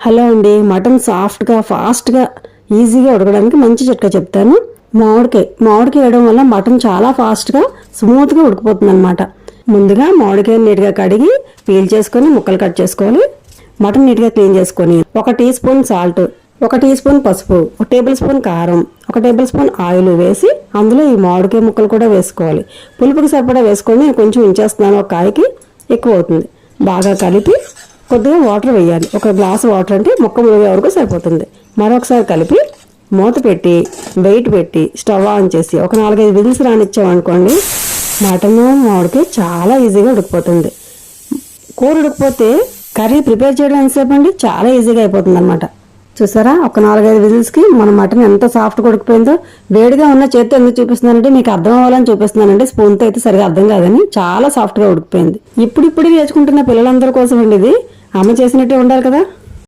Hello అండి, mutton సాఫ్ట్గా ఫాస్ట్గా ఈజీగా ఉడకడానికి మంచి చిట్కా చెప్తాను. మామిడికాయ వేయడం వల్ల మటన్ చాలా ఫాస్ట్గా స్మూత్గా ఉడికిపోతుంది అనమాట. ముందుగా మామిడికాయ నీట్గా కడిగి పీల్ చేసుకొని ముక్కలు కట్ చేసుకోవాలి. మటన్ నీట్గా క్లీన్ చేసుకొని 1 teaspoon salt, 1 teaspoon పసుపు, 1 టేబుల్ స్పూన్ కారం, 1 టేబుల్ స్పూన్ ఆయిల్ వేసి అందులో ఈ మామిడికాయ ముక్కలు కూడా వేసుకోవాలి. పులుపుకి సరిపడా వేసుకొని కొంచెం ఉంచేస్తున్నాను, ఒక కాయకి ఎక్కువ అవుతుంది. బాగా కలిపి కొద్దిగా వాటర్ వేయాలి. 1 గ్లాసు వాటర్ అంటే ముక్క మునిగే వరకు సరిపోతుంది. మరొకసారి కలిపి మూత పెట్టి వెయిట్ పెట్టి స్టవ్ ఆన్ చేసి ఒక 4-5 విజిల్స్ రానిచ్చామనుకోండి, మటన్ మామిడికాయ చాలా ఈజీగా ఉడికిపోతుంది. కూర ఉడికిపోతే కర్రీ ప్రిపేర్ చేయడం ఎంతసేపు అండి, చాలా ఈజీగా అయిపోతుంది అనమాట. చూసారా, ఒక 4-5 విజిల్స్కి మన మటన్ ఎంత సాఫ్ట్గా ఉడికిపోయిందో. వేడిగా ఉన్న చేత్తో ఎందుకు చూపిస్తున్నానంటే మీకు అర్థం అవ్వాలని చూపిస్తున్నానండి. స్పూన్తో అయితే సరిగా అర్థం కాదని. చాలా సాఫ్ట్గా ఉడికిపోయింది. ఇప్పుడు నేర్చుకుంటున్న పిల్లలందరి కోసం అండి ఇది. అమ్మ చేసినట్టే ఉండాలి కదా.